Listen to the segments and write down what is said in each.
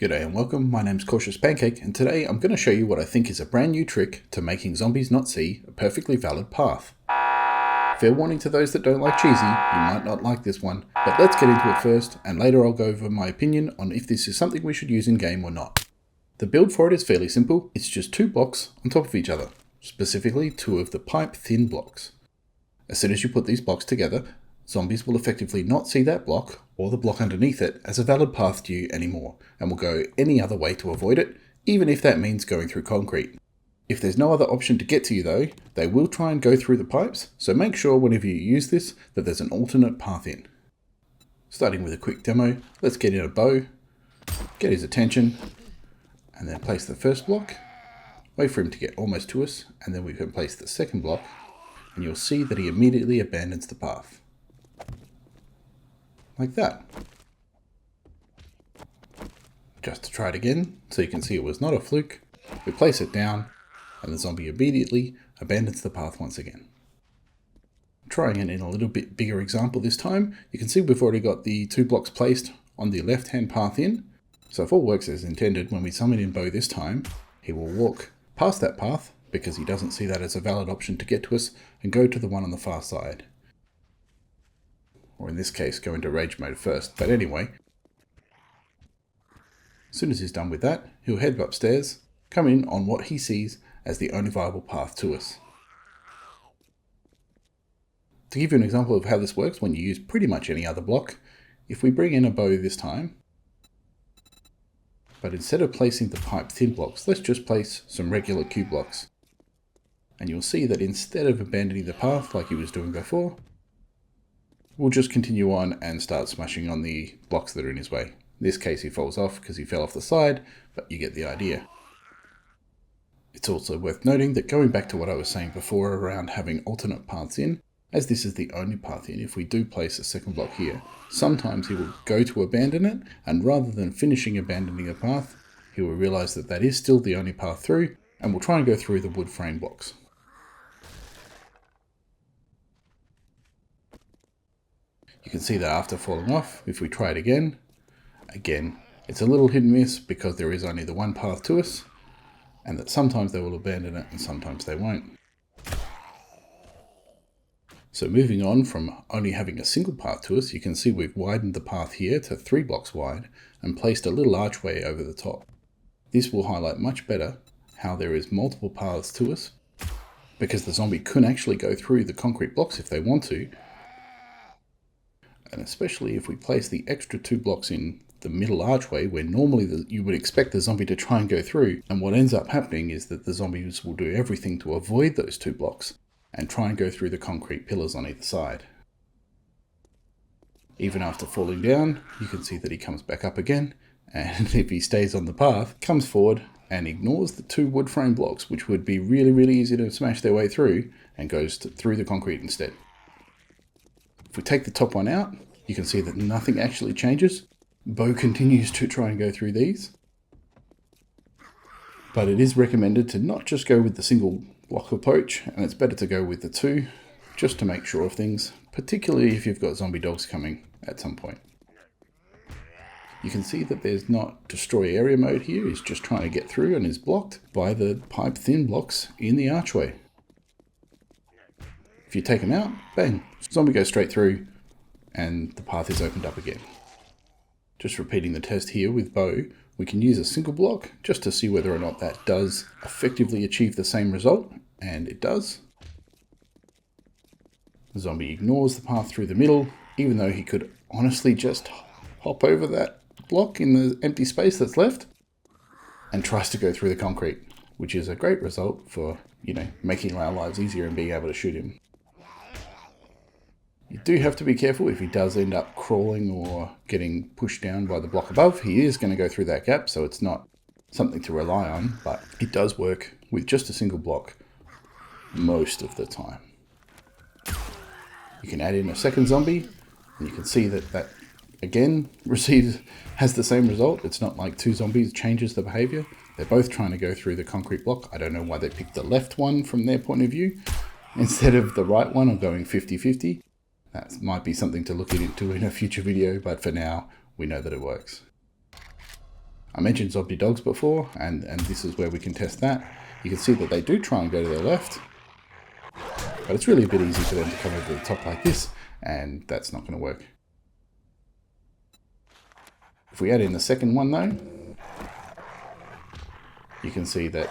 G'day and welcome, my name's Cautious Pancake, and today I'm going to show you what I think is a brand new trick to making zombies not see a perfectly valid path. Fair warning to those that don't like cheesy, you might not like this one, but let's get into it first, and later I'll go over my opinion on if this is something we should use in game or not. The build for it is fairly simple, it's just two blocks on top of each other, specifically two of the pipe thin blocks. As soon as you put these blocks together, zombies will effectively not see that block, or the block underneath it, as a valid path to you anymore, and will go any other way to avoid it, even if that means going through concrete. If there's no other option to get to you though, they will try and go through the pipes, so make sure whenever you use this that there's an alternate path in. Starting with a quick demo, let's get in a bow, get his attention, and then place the first block, wait for him to get almost to us, and then we can place the second block, and you'll see that he immediately abandons the path. Like that. Just to try it again, so you can see it was not a fluke, we place it down, and the zombie immediately abandons the path once again. Trying it in a little bit bigger example this time, you can see we've already got the two blocks placed on the left hand path in, so if all works as intended, when we summon in Bo this time, he will walk past that path, because he doesn't see that as a valid option to get to us, and go to the one on the far side. Or in this case, go into rage mode first. But anyway, as soon as he's done with that, he'll head upstairs, come in on what he sees as the only viable path to us. To give you an example of how this works when you use pretty much any other block, if we bring in a bow this time, but instead of placing the pipe thin blocks, let's just place some regular Q blocks. And you'll see that instead of abandoning the path like he was doing before, we'll just continue on and start smashing on the blocks that are in his way. In this case he falls off because he fell off the side, but you get the idea. It's also worth noting that going back to what I was saying before around having alternate paths in, as this is the only path in, if we do place a second block here, sometimes he will go to abandon it, and rather than finishing abandoning a path, he will realize that that is still the only path through, and will try and go through the wood frame blocks. You can see that after falling off, if we try it again, it's a little hit and miss because there is only the one path to us, and that sometimes they will abandon it and sometimes they won't. So moving on from only having a single path to us, you can see we've widened the path here to 3 blocks wide and placed a little archway over the top. This will highlight much better how there is multiple paths to us, because the zombie can actually go through the concrete blocks if they want to, and especially if we place the extra 2 blocks in the middle archway where normally you would expect the zombie to try and go through, and what ends up happening is that the zombies will do everything to avoid those 2 blocks and try and go through the concrete pillars on either side. Even after falling down, you can see that he comes back up again, and if he stays on the path, comes forward and ignores the 2 wood frame blocks, which would be really easy to smash their way through, and goes through the concrete instead. If we take the top one out, you can see that nothing actually changes. Bo continues to try and go through these. But it is recommended to not just go with the single block approach, and it's better to go with the 2, just to make sure of things, particularly if you've got zombie dogs coming at some point. You can see that there's not destroy area mode here, he's just trying to get through and is blocked by the pipe thin blocks in the archway. If you take him out, bang, zombie goes straight through and the path is opened up again. Just repeating the test here with Bo, we can use a single block just to see whether or not that does effectively achieve the same result, and it does. The zombie ignores the path through the middle, even though he could honestly just hop over that block in the empty space that's left, and tries to go through the concrete, which is a great result for, making our lives easier and being able to shoot him. You do have to be careful if he does end up crawling or getting pushed down by the block above. He is going to go through that gap, so it's not something to rely on, but it does work with just a single block most of the time. You can add in a second zombie, and you can see that again has the same result. It's not like 2 zombies changes the behavior. They're both trying to go through the concrete block. I don't know why they picked the left one from their point of view instead of the right one, or going 50-50. That might be something to look into in a future video, but for now, we know that it works. I mentioned zombie dogs before, and this is where we can test that. You can see that they do try and go to their left, but it's really a bit easy for them to come over the top like this, and that's not going to work. If we add in the second one though, you can see that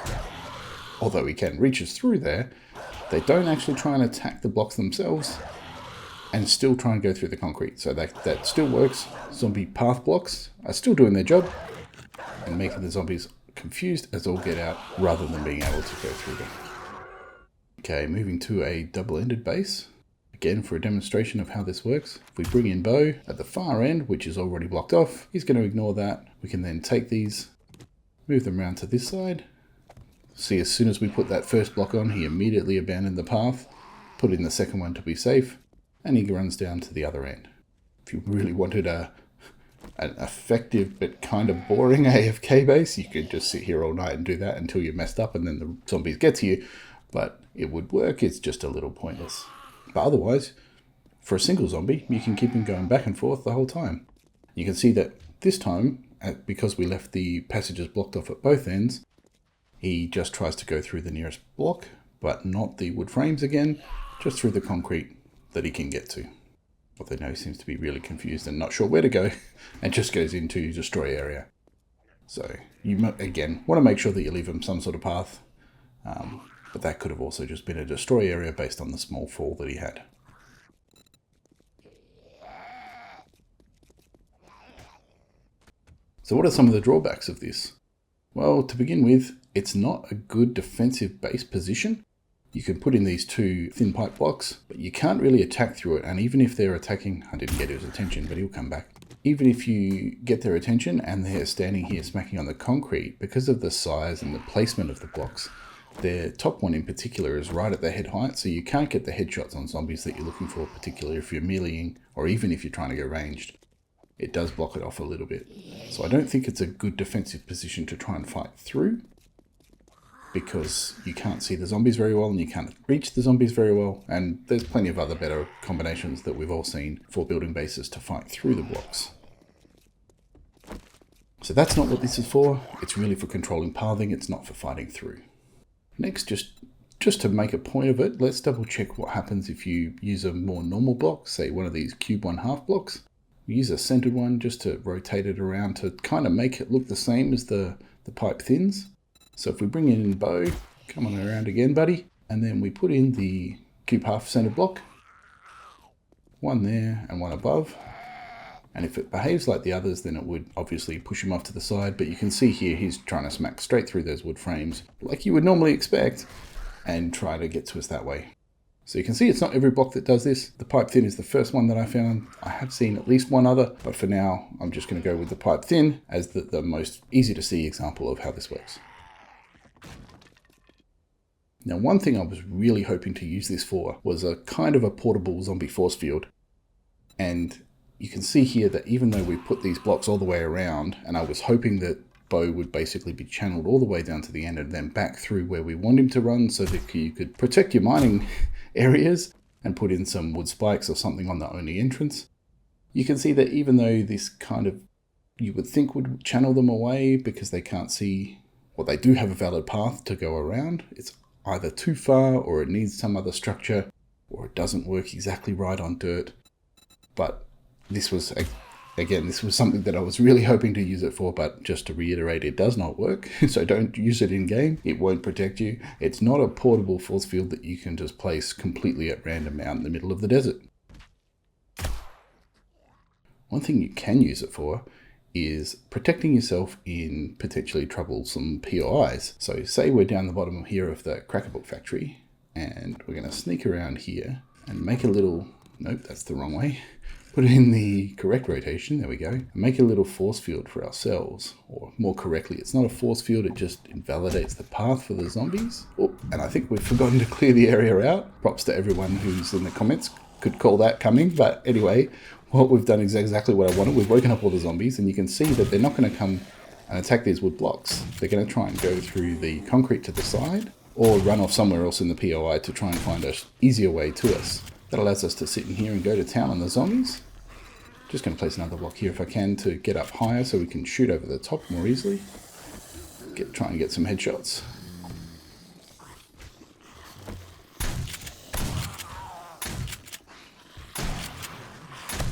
although he can reaches through there, they don't actually try and attack the blocks themselves and still try and go through the concrete. So that still works. Zombie path blocks are still doing their job and making the zombies confused as all get out rather than being able to go through them. Okay, moving to a double-ended base. Again, for a demonstration of how this works, if we bring in Bo at the far end, which is already blocked off, he's going to ignore that. We can then take these, move them around to this side. See, as soon as we put that first block on, he immediately abandoned the path, put in the second one to be safe, and he runs down to the other end. If you really wanted an effective but kind of boring AFK base, you could just sit here all night and do that until you're messed up and then the zombies get to you. But it would work, it's just a little pointless. But otherwise, for a single zombie, you can keep him going back and forth the whole time. You can see that this time, because we left the passages blocked off at both ends, he just tries to go through the nearest block, but not the wood frames again, just through the concrete that he can get to. Although now he seems to be really confused and not sure where to go, and just goes into destroy area. So you, again, want to make sure that you leave him some sort of path, but that could have also just been a destroy area based on the small fall that he had. So what are some of the drawbacks of this? Well, to begin with, it's not a good defensive base position. You can put in these two thin pipe blocks, but you can't really attack through it. And even if they're attacking, I didn't get his attention, but he'll come back. Even if you get their attention and they're standing here smacking on the concrete, because of the size and the placement of the blocks, their top one in particular is right at their head height, so you can't get the headshots on zombies that you're looking for, particularly if you're meleeing, or even if you're trying to go ranged. It does block it off a little bit. So I don't think it's a good defensive position to try and fight through, because you can't see the zombies very well and you can't reach the zombies very well, and there's plenty of other better combinations that we've all seen for building bases to fight through the blocks. So that's not what this is for. It's really for controlling pathing, it's not for fighting through. Next, just to make a point of it, let's double check what happens if you use a more normal block, say one of these cube 1/2 blocks. We use a centered one just to rotate it around to kind of make it look the same as the pipe thins. So if we bring in Bo, come on around again, buddy, and then we put in the cube 1/2 centered block, one there and one above. And if it behaves like the others, then it would obviously push him off to the side. But you can see here, he's trying to smack straight through those wood frames like you would normally expect and try to get to us that way. So you can see it's not every block that does this. The pipe thin is the first one that I found. I have seen at least one other, but for now, I'm just going to go with the pipe thin as the most easy to see example of how this works. Now, one thing I was really hoping to use this for was a kind of a portable zombie force field. And you can see here that even though we put these blocks all the way around, and I was hoping that Bo would basically be channeled all the way down to the end and then back through where we want him to run so that you could protect your mining areas and put in some wood spikes or something on the only entrance. You can see that even though this kind of, you would think would channel them away because they can't see, well, they do have a valid path to go around. It's either too far or it needs some other structure or it doesn't work exactly right on dirt. But this was, again, this was something that I was really hoping to use it for, but just to reiterate, it does not work. So don't use it in game. It won't protect you. It's not a portable force field that you can just place completely at random out in the middle of the desert. One thing you can use it for is protecting yourself in potentially troublesome POIs. So say we're down the bottom here of the Crackerbook factory, and we're going to sneak around here and make a little, nope, that's the wrong way. Put it in the correct rotation, there we go, and make a little force field for ourselves, or more correctly, it's not a force field, it just invalidates the path for the zombies. Oh, and I think we've forgotten to clear the area out. Props to everyone who's in the comments, could call that coming, but anyway, what we've done is exactly what I wanted. We've woken up all the zombies, and you can see that they're not going to come and attack these wood blocks. They're going to try and go through the concrete to the side, or run off somewhere else in the POI to try and find an easier way to us. That allows us to sit in here and go to town on the zombies. Just going to place another block here if I can to get up higher so we can shoot over the top more easily. Try and get some headshots.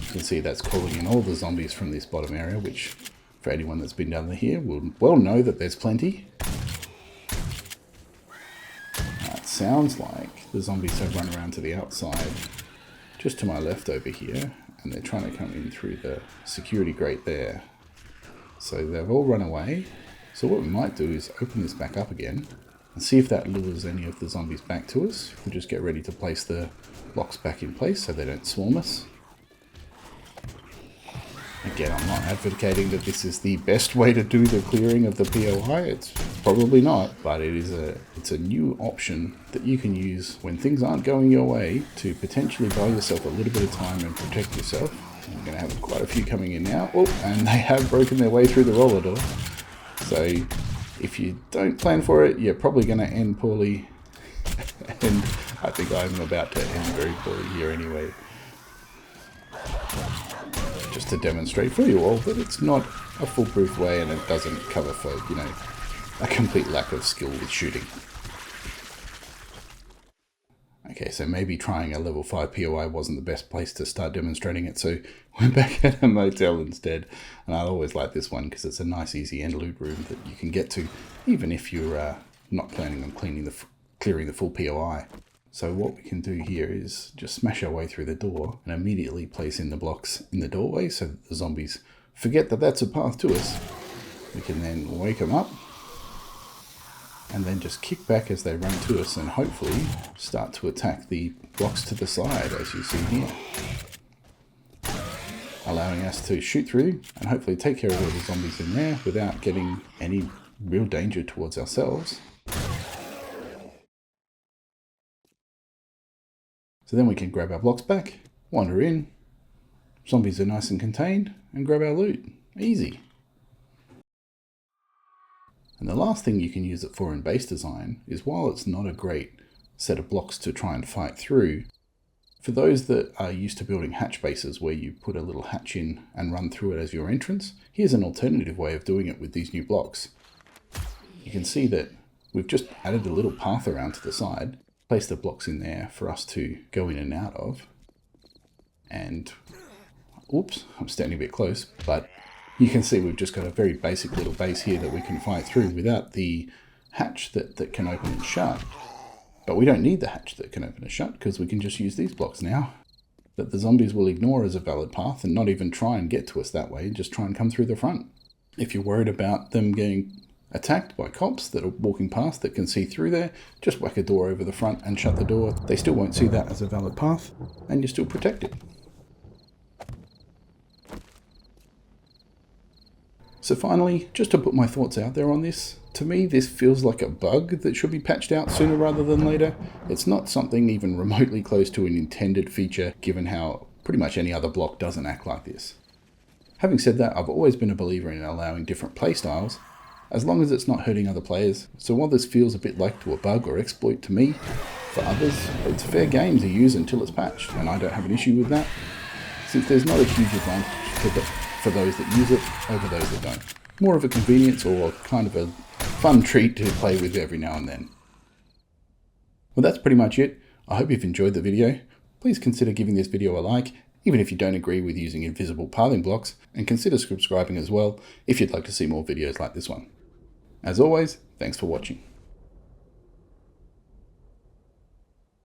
You can see that's calling in all the zombies from this bottom area, which for anyone that's been down here will well know that there's plenty. It sounds like the zombies have run around to the outside, just to my left over here, and they're trying to come in through the security grate there. So they've all run away. So what we might do is open this back up again and see if that lures any of the zombies back to us. We'll just get ready to place the blocks back in place so they don't swarm us. Again, I'm not advocating that this is the best way to do the clearing of the POI. It's probably not, but it's a new option that you can use when things aren't going your way to potentially buy yourself a little bit of time and protect yourself. I'm going to have quite a few coming in now. Oh, and they have broken their way through the roller door. So if you don't plan for it, you're probably going to end poorly. And I think I'm about to end very poorly here anyway. Just to demonstrate for you all that it's not a foolproof way and it doesn't cover for, you know, a complete lack of skill with shooting. Okay, so maybe trying a level 5 POI wasn't the best place to start demonstrating it, so we're back at a motel instead. And I always like this one because it's a nice easy end loot room that you can get to even if you're not planning on clearing the full POI. So what we can do here is just smash our way through the door and immediately place in the blocks in the doorway so that the zombies forget that that's a path to us. We can then wake them up and then just kick back as they run to us and hopefully start to attack the blocks to the side, as you see here. Allowing us to shoot through and hopefully take care of all the zombies in there without getting any real danger towards ourselves. So then we can grab our blocks back, wander in, zombies are nice and contained, and grab our loot. Easy. And the last thing you can use it for in base design is, while it's not a great set of blocks to try and fight through, for those that are used to building hatch bases where you put a little hatch in and run through it as your entrance, here's an alternative way of doing it with these new blocks. You can see that we've just added a little path around to the side, placed the blocks in there for us to go in and out of. And, oops, I'm standing a bit close, but you can see we've just got a very basic little base here that we can fight through without the hatch that can open and shut. But we don't need the hatch that can open and shut because we can just use these blocks now that the zombies will ignore as a valid path and not even try and get to us that way, just try and come through the front. If you're worried about them getting attacked by cops that are walking past that can see through there, just whack a door over the front and shut the door. They still won't see that as a valid path and you're still protected. So finally, just to put my thoughts out there on this, to me this feels like a bug that should be patched out sooner rather than later. It's not something even remotely close to an intended feature, given how pretty much any other block doesn't act like this. Having said that, I've always been a believer in allowing different playstyles, as long as it's not hurting other players. So while this feels a bit like to a bug or exploit to me, for others, it's fair game to use until it's patched, and I don't have an issue with that, since there's not a huge advantage for those that use it over those that don't. More of a convenience or kind of a fun treat to play with every now and then. Well, that's pretty much it. I hope you've enjoyed the video. Please consider giving this video a like, even if you don't agree with using invisible pathing blocks, and consider subscribing as well if you'd like to see more videos like this one. As always, thanks for watching.